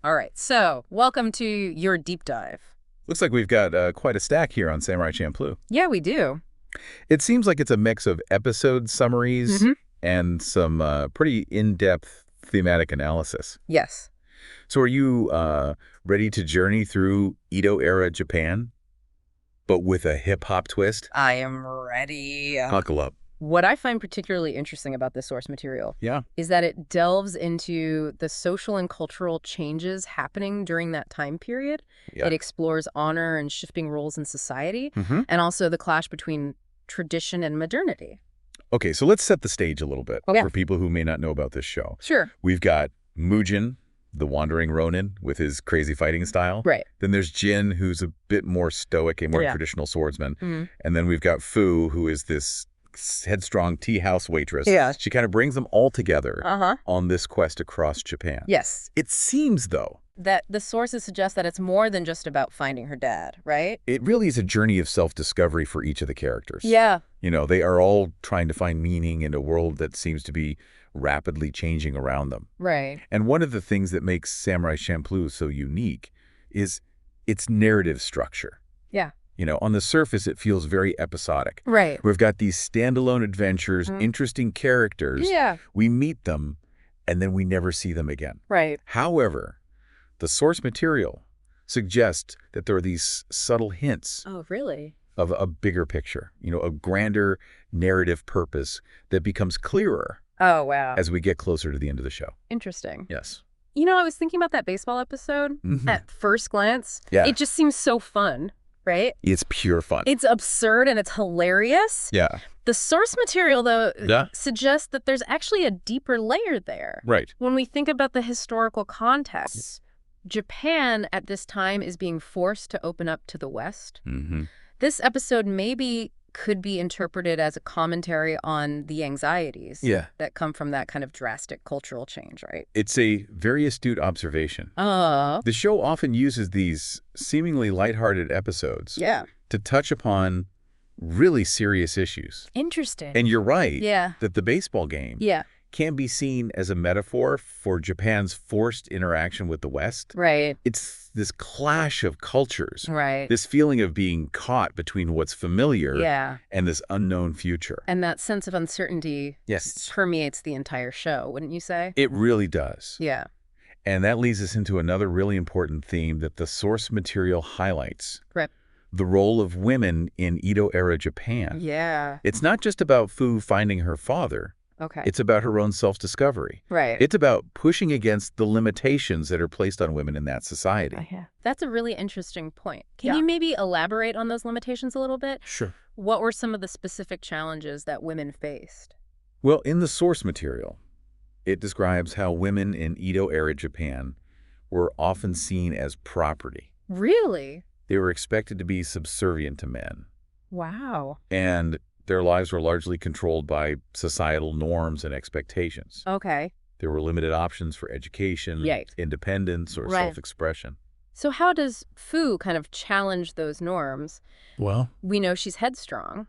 All right, so welcome to your deep dive. Looks like we've got quite a stack here on Samurai Champloo. Yeah, we do. It seems like it's a mix of episode summaries Mm-hmm. and some pretty in-depth thematic analysis. Yes. So are you ready to journey through Edo-era Japan, but with a hip-hop twist? I am ready. Buckle up. What I find particularly interesting about this source material Yeah. is that it delves into the social and cultural changes happening during that time period. Yeah. It explores honor and shifting roles in society, Mm-hmm. and also the clash between tradition and modernity. Okay, so let's set the stage a little bit Okay. for people who may not know about this show. Sure. We've got Mugen, the wandering Ronin, with his crazy fighting style. Right. Then there's Jin, who's a bit more stoic, a more Yeah. traditional swordsman. Mm-hmm. And then we've got Fu, who is this headstrong tea house waitress. Yeah. She kind of brings them all together Uh-huh. on this quest across Japan. Yes. It seems, though, That the sources suggest that it's more than just about finding her dad, right? it really is a journey of self-discovery for each of the characters. Yeah. You know, they are all trying to find meaning in a world that seems to be rapidly changing around them. Right. And one of the things that makes Samurai Champloo so unique is its narrative structure. Yeah. You know, on the surface, it feels very episodic. Right. We've got these standalone adventures, Mhm. interesting characters. Yeah. We meet them, and then we never see them again. Right. However, the source material suggests that there are these subtle hints Oh, really? of a bigger picture, you know, a grander narrative purpose that becomes clearer Oh, wow. as we get closer to the end of the show. Interesting. Yes. You know, I was thinking about that baseball episode. Mhm. At first glance, Yeah. it just seems so fun, right? It's pure fun. It's absurd and it's hilarious. Yeah. The source material, though, Yeah. suggests that there's actually a deeper layer there. Right. When we think about the historical context, Japan at this time is being forced to open up to the West. Mm-hmm. This episode maybe could be interpreted as a commentary on the anxieties Yeah. that come from that kind of drastic cultural change, right? It's a very astute observation. Oh. The show often uses these seemingly lighthearted episodes Yeah. to touch upon really serious issues. Interesting. And you're right Yeah. that the baseball game Yeah. can be seen as a metaphor for Japan's forced interaction with the West. Right. It's this clash of cultures, Right. this feeling of being caught between what's familiar Yeah. and this unknown future. And that sense of uncertainty Yes, permeates the entire show, wouldn't you say? it really does. Yeah. And that leads us into another really important theme that the source material highlights. Right. The role of women in Edo-era Japan. Yeah. It's not just about Fu finding her father. Okay. It's about her own self-discovery. right. It's about pushing against the limitations that are placed on women in that society. That's a really interesting point. Can Yeah. you maybe elaborate on those limitations a little bit? Sure. What were some of the specific challenges that women faced? Well, in the source material, it describes how women in Edo-era Japan were often seen as property. Really? They were expected to be subservient to men, Wow. and their lives were largely controlled by societal norms and expectations. Okay. There were limited options for education, Yikes. independence, or Right. self-expression. So how does Fu kind of challenge those norms? Well, We know she's headstrong,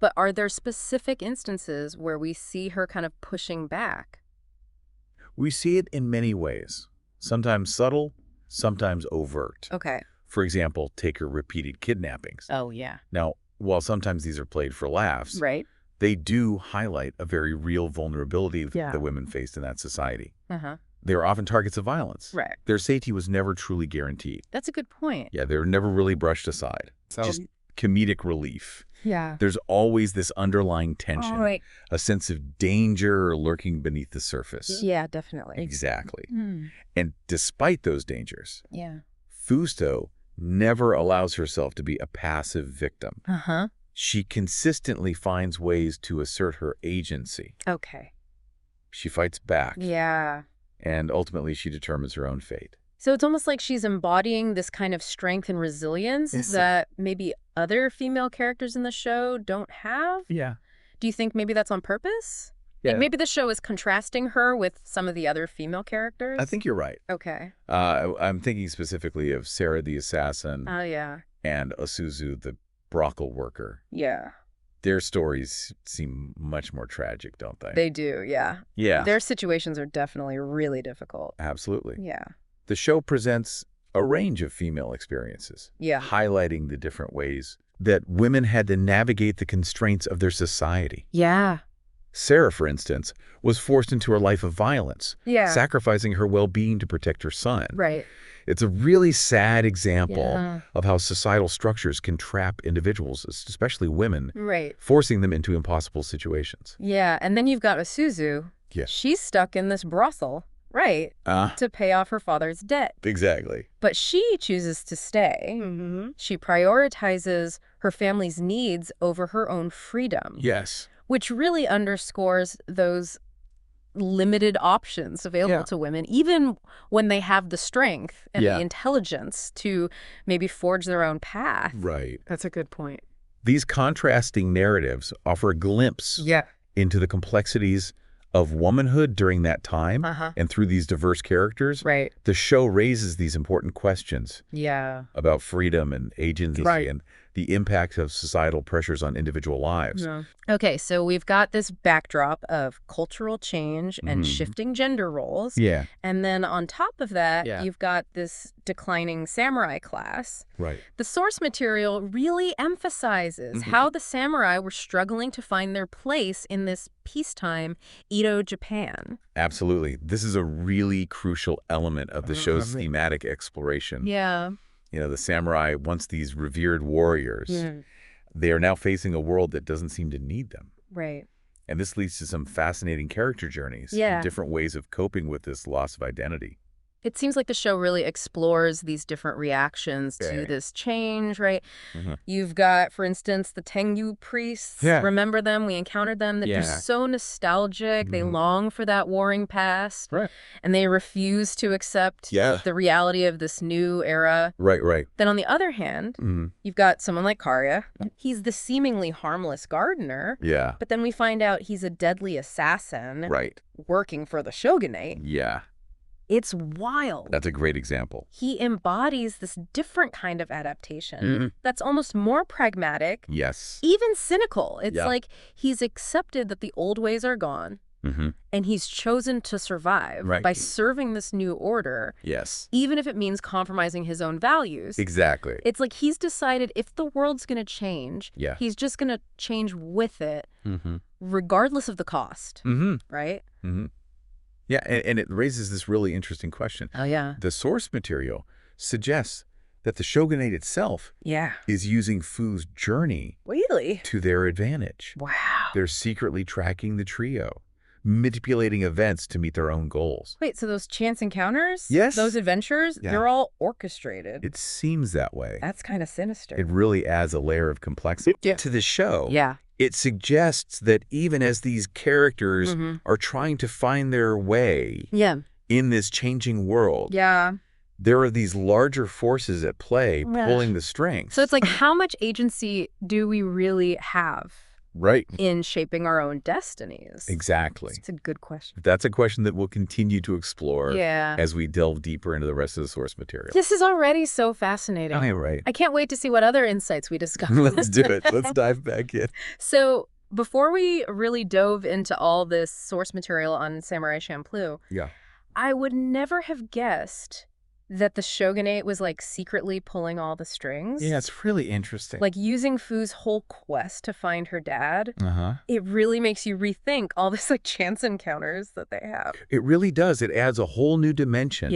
but are there specific instances where we see her kind of pushing back? we see it in many ways, sometimes subtle, sometimes overt. Okay. For example, take her repeated kidnappings. Oh, yeah. Now, while sometimes these are played for laughs, Right. they do highlight a very real vulnerability Yeah. that women faced in that society. Uh-huh. They were often targets of violence. Right. Their safety was never truly guaranteed. That's a good point. Yeah, they were never really brushed aside. Just comedic relief. Yeah. There's always this underlying tension, All right. a sense of danger lurking beneath the surface. Yeah, definitely. Exactly. Mm. And despite those dangers, Yeah. Fusto never allows herself to be a passive victim. Uh-huh. She consistently finds ways to assert her agency. Okay. She fights back, Yeah. and ultimately she determines her own fate. So it's almost like she's embodying this kind of strength and resilience Yes, that maybe other female characters in the show don't have? Yeah. Do you think maybe that's on purpose? Yeah. Like maybe the show is contrasting her with some of the other female characters? I think you're right. Okay. I'm thinking specifically of Sarah the assassin Oh, yeah. and Osuzu the brothel worker. Yeah. Their stories seem much more tragic, don't they? They do, yeah. Yeah. Their situations are definitely really difficult. Absolutely. Yeah. The show presents a range of female experiences, Yeah. highlighting the different ways that women had to navigate the constraints of their society. Yeah. Sarah, for instance, was forced into a life of violence, Yeah. sacrificing her well-being to protect her son. Right. It's a really sad example Yeah. of how societal structures can trap individuals, especially women, Right. forcing them into impossible situations. Yeah. And then you've got Isuzu. Yeah. She's stuck in this brothel, right, to pay off her father's debt. Exactly. But she chooses to stay. She prioritizes her family's needs over her own freedom. Yes. Which really underscores those limited options available to women, even when they have the strength and the intelligence to maybe forge their own path. Right. That's a good point. These contrasting narratives offer a glimpse into the complexities of womanhood during that time, and through these diverse characters, Right. the show raises these important questions Yeah. about freedom and agency and the impact of societal pressures on individual lives. Yeah. Okay, so we've got this backdrop of cultural change and shifting gender roles. Yeah. And then on top of that, you've got this declining samurai class. Right. The source material really emphasizes how the samurai were struggling to find their place in this peacetime Edo Japan. Absolutely. This is a really crucial element of the show's thematic exploration. Yeah. You know, the samurai, once these revered warriors, they are now facing a world that doesn't seem to need them. Right. And this leads to some fascinating character journeys and different ways of coping with this loss of identity. It seems like the show really explores these different reactions to this change, right? You've got, for instance, the Tengu priests. Remember them? We encountered them. They're so nostalgic. They long for that warring past. Right. And they refuse to accept the reality of this new era. Right, right. Then on the other hand, you've got someone like Karya. He's the seemingly harmless gardener. Yeah. But then we find out he's a deadly assassin Right. working for the shogunate. Yeah. It's wild. That's a great example. He embodies this different kind of adaptation that's almost more pragmatic, Yes. even cynical. It's like he's accepted that the old ways are gone, and he's chosen to survive by serving this new order, Yes. even if it means compromising his own values. Exactly. It's like he's decided if the world's going to change, he's just going to change with it, regardless of the cost, right? Yeah, and it raises this really interesting question. Oh, yeah. The source material suggests that the shogunate itself is using Fu's journey Really? to their advantage. Wow. They're secretly tracking the trio, manipulating events to meet their own goals. Wait, so those chance encounters? Yes. Those adventures? Yeah. They're all orchestrated. It seems that way. That's kind of sinister. It really adds a layer of complexity to the show. Yeah. It suggests that even as these characters are trying to find their way in this changing world, there are these larger forces at play pulling the strings. So it's like, how much agency do we really have in shaping our own destinies? Exactly. It's a good question. That's a question that we'll continue to explore as we delve deeper into the rest of the source material. This is already so fascinating. Oh, right. I can't wait to see what other insights we discover. Let's do it. Let's dive back in. So before we really dove into all this source material on Samurai Champloo, I would never have guessed that the shogunate was like secretly pulling all the strings. Yeah, it's really interesting. Like using Fu's whole quest to find her dad. It really makes you rethink all this like chance encounters that they have. It really does. It adds a whole new dimension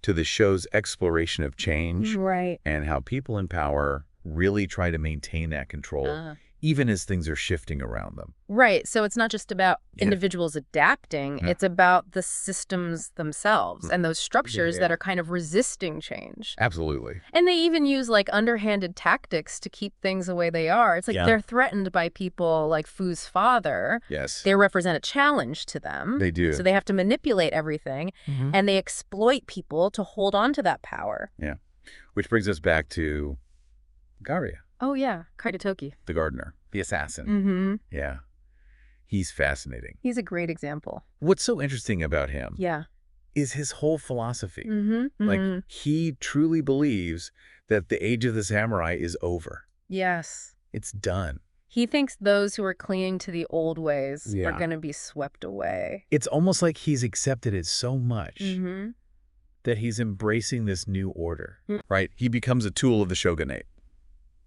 to the show's exploration of change and how people in power really try to maintain that control even as things are shifting around them. Right. So it's not just about individuals adapting. It's about the systems themselves and those structures that are kind of resisting change. Absolutely. And they even use like underhanded tactics to keep things the way they are. It's like they're threatened by people like Fu's father. Yes. They represent a challenge to them. They do. So they have to manipulate everything and they exploit people to hold on to that power. Yeah. Which brings us back to Karya. Oh, yeah. Kaitatoki. The gardener, the assassin. Yeah. He's fascinating. He's a great example. What's so interesting about him is his whole philosophy. Like, he truly believes that the age of the samurai is over. Yes. It's done. He thinks those who are clinging to the old ways are going to be swept away. It's almost like he's accepted it so much that he's embracing this new order, right? He becomes a tool of the shogunate.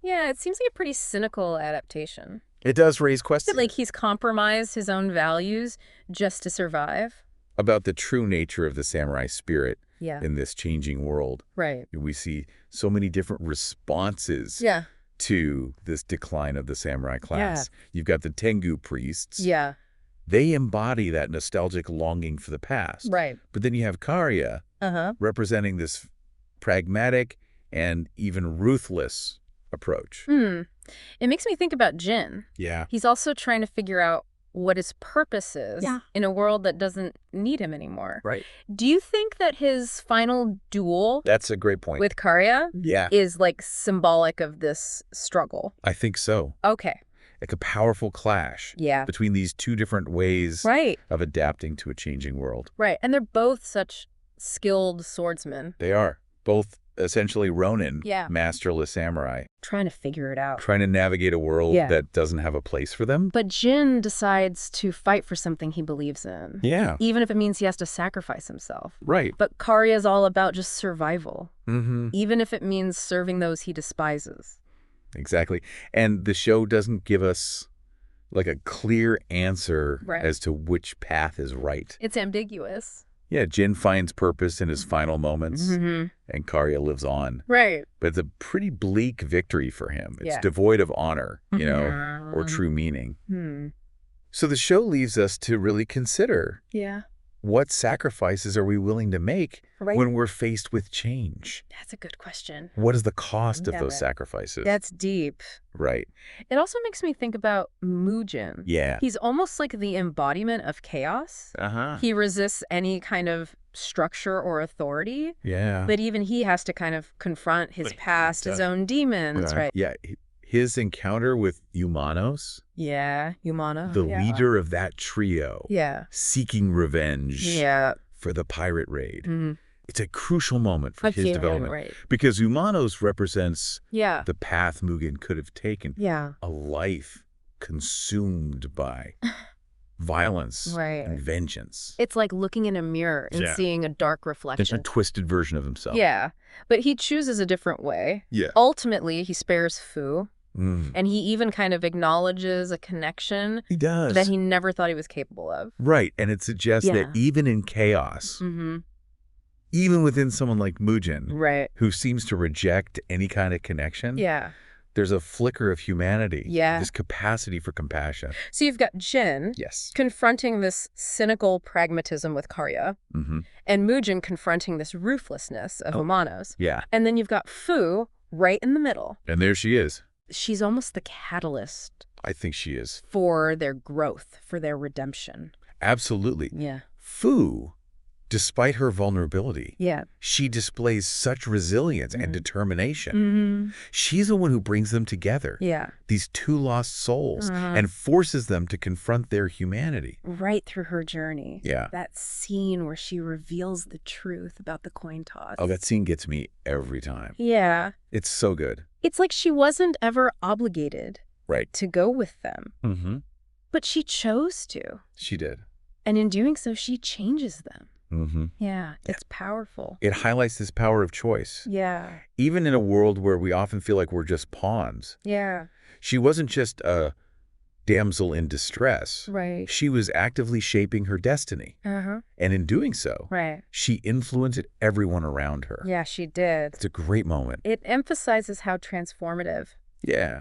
Yeah, it seems like a pretty cynical adaptation. It does raise questions. Like he's compromised his own values just to survive. About the true nature of the samurai spirit in this changing world. Right. We see so many different responses to this decline of the samurai class. You've got the Tengu priests. Yeah. They embody that nostalgic longing for the past. Right. But then you have Karya representing this pragmatic and even ruthless approach. It makes me think about Jin. Yeah. He's also trying to figure out what his purpose is in a world that doesn't need him anymore. Right. Do you think that his final duel That's a great point. with Karya is like symbolic of this struggle? I think so. Okay. Like a powerful clash between these two different ways of adapting to a changing world. Right. And they're both such skilled swordsmen. They are. Both essentially Ronin, masterless samurai. Trying to figure it out. Trying to navigate a world that doesn't have a place for them. But Jin decides to fight for something he believes in. Yeah. Even if it means he has to sacrifice himself. Right. But Karya is all about just survival. Even if it means serving those he despises. Exactly. And the show doesn't give us like a clear answer as to which path is right. It's ambiguous. Yeah, Jin finds purpose in his final moments, and Karya lives on. Right. But it's a pretty bleak victory for him. It's devoid of honor, you know, or true meaning. So the show leaves us to really consider what sacrifices are we willing to make when we're faced with change? That's a good question. What is the cost of those sacrifices? That's deep. Right. It also makes me think about Mugen. Yeah. He's almost like the embodiment of chaos. He resists any kind of structure or authority. Yeah. But even he has to kind of confront his past, his own demons, right? Yeah. His encounter with Humanos. Yeah, Humano. The leader of that trio. Yeah. Seeking revenge for the pirate raid. It's a crucial moment for his development. Because Humanos represents the path Mugen could have taken. Yeah. A life consumed by violence and vengeance. It's like looking in a mirror and seeing a dark reflection. It's a twisted version of himself. Yeah. But he chooses a different way. Yeah. Ultimately, he spares Fu. And he even kind of acknowledges a connection that he never thought he was capable of. Right. And it suggests that even in chaos, even within someone like Mugen, who seems to reject any kind of connection, there's a flicker of humanity, this capacity for compassion. So you've got Jin confronting this cynical pragmatism with Karya, and Mugen confronting this ruthlessness of Humanos. Yeah. And then you've got Fu right in the middle. And there she is. She's almost the catalyst. I think she is. For their growth, for their redemption. Absolutely. Yeah. Fu, despite her vulnerability, she displays such resilience and determination. She's the one who brings them together. Yeah. These two lost souls and forces them to confront their humanity. Right through her journey. Yeah. That scene where she reveals the truth about the coin toss. Oh, that scene gets me every time. Yeah. It's so good. It's like she wasn't ever obligated to go with them. But she chose to. She did. And in doing so, she changes them. Yeah, it's powerful. It highlights this power of choice. Yeah. Even in a world where we often feel like we're just pawns. Yeah. She wasn't just a damsel in distress. Right. She was actively shaping her destiny. And in doing so, she influenced everyone around her. Yeah, she did. It's a great moment. It emphasizes how transformative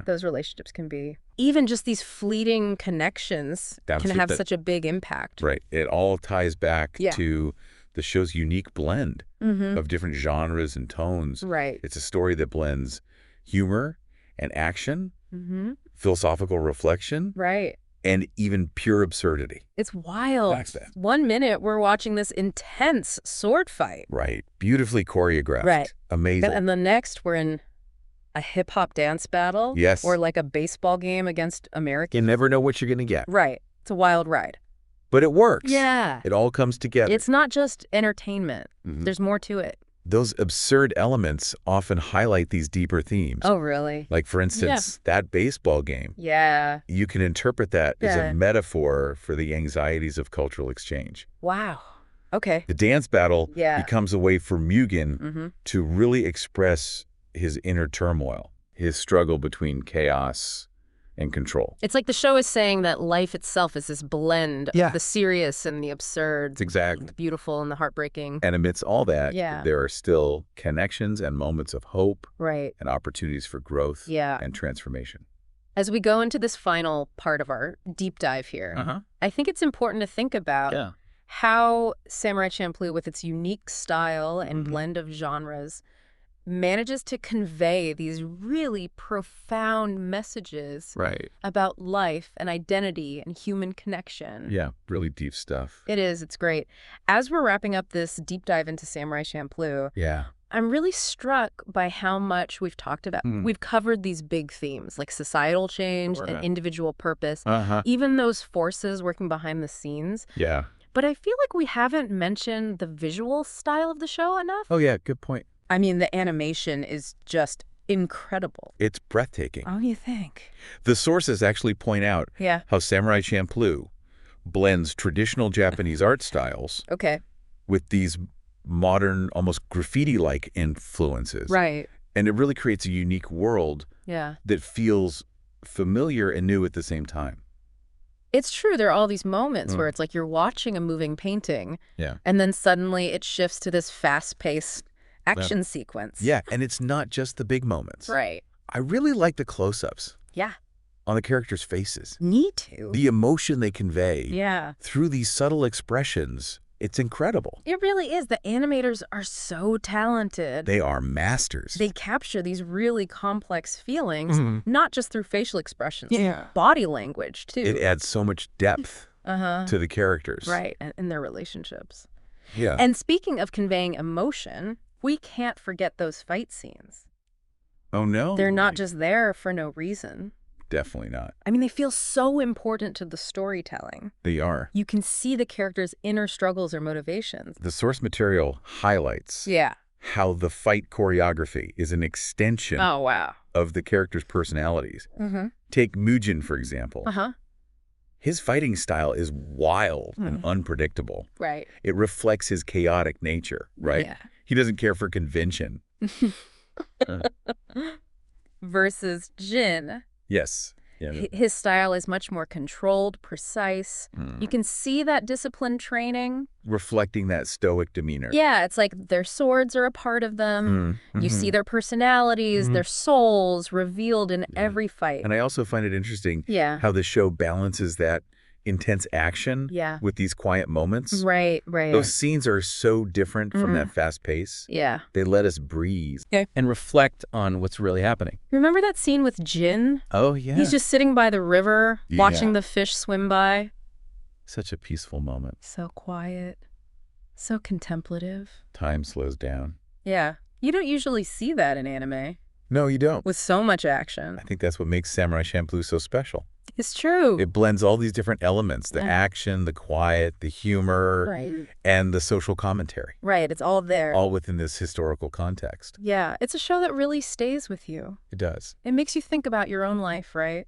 those relationships can be. Even just these fleeting connections can have such a big impact. Right. It all ties back to the show's unique blend of different genres and tones. Right. It's a story that blends humor and action, philosophical reflection, and even pure absurdity. It's wild. 1 minute, we're watching this intense sword fight. Right. Beautifully choreographed. Amazing. And the next, we're in a hip-hop dance battle. Yes. Or like a baseball game against Americans. You never know what you're going to get. Right. It's a wild ride. But it works. Yeah. It all comes together. It's not just entertainment. There's more to it. Those absurd elements often highlight these deeper themes. Oh, really? Like, for instance, that baseball game. Yeah. You can interpret that as a metaphor for the anxieties of cultural exchange. Wow. Okay. The dance battle becomes a way for Mugen to really express his inner turmoil, his struggle between chaos and control. It's like the show is saying that life itself is this blend of the serious and the absurd, the beautiful and the heartbreaking. And amidst all that, there are still connections and moments of hope and opportunities for growth and transformation. As we go into this final part of our deep dive here, I think it's important to think about how Samurai Champloo, with its unique style and blend of genres, manages to convey these really profound messages about life and identity and human connection. Yeah, really deep stuff. It is. It's great. As we're wrapping up this deep dive into Samurai Champloo, I'm really struck by how much we've talked about. We've covered these big themes like societal change and individual purpose, even those forces working behind the scenes. Yeah. But I feel like we haven't mentioned the visual style of the show enough. Oh, yeah, good point. I mean, the animation is just incredible. It's breathtaking. Oh, you think? The sources actually point out how Samurai Champloo blends traditional Japanese art styles with these modern, almost graffiti-like influences. Right. And it really creates a unique world that feels familiar and new at the same time. It's true. There are all these moments where it's like you're watching a moving painting, and then suddenly it shifts to this fast-paced action sequence. Yeah, and it's not just the big moments. Right. I really like the close-ups. Yeah. On the characters' faces. Me too. The emotion they convey through these subtle expressions. It's incredible. It really is. The animators are so talented. They are masters. They capture these really complex feelings, not just through facial expressions, body language, too. It adds so much depth to the characters. Right, and their relationships. Yeah. And speaking of conveying emotion, we can't forget those fight scenes. Oh, no? They're not just there for no reason. Definitely not. I mean, they feel so important to the storytelling. They are. You can see the characters' inner struggles or motivations. The source material highlights how the fight choreography is an extension of the characters' personalities. Take Mugen, for example. His fighting style is wild and unpredictable. Right. It reflects his chaotic nature, right? Yeah. He doesn't care for convention. Versus Jin. Yes. Yeah. His style is much more controlled, precise. You can see that disciplined training. Reflecting that stoic demeanor. Yeah, it's like their swords are a part of them. You see their personalities, their souls revealed in every fight. And I also find it interesting how the show balances that intense action with these quiet moments. Right, right. Those scenes are so different from that fast pace. Yeah. They let us breathe. And reflect on what's really happening. Remember that scene with Jin? Oh, yeah. He's just sitting by the river, watching the fish swim by. Such a peaceful moment. So quiet. So contemplative. Time slows down. Yeah. You don't usually see that in anime. No, you don't. With so much action. I think that's what makes Samurai Champloo so special. It's true. It blends all these different elements, the action, the quiet, the humor, and the social commentary. Right, it's all there. All within this historical context. Yeah, it's a show that really stays with you. It does. It makes you think about your own life, right?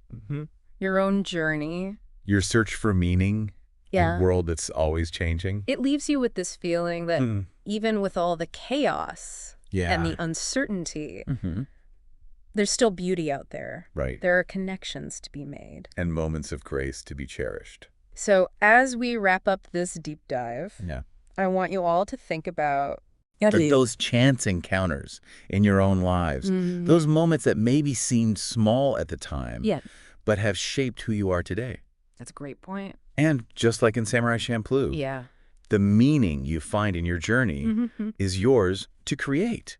Your own journey. Your search for meaning in a world that's always changing. It leaves you with this feeling that even with all the chaos and the uncertainty, there's still beauty out there. Right. There are connections to be made. And moments of grace to be cherished. So as we wrap up this deep dive, I want you all to think about those chance encounters in your own lives. Those moments that maybe seemed small at the time, but have shaped who you are today. That's a great point. And just like in Samurai Champloo, the meaning you find in your journey is yours to create.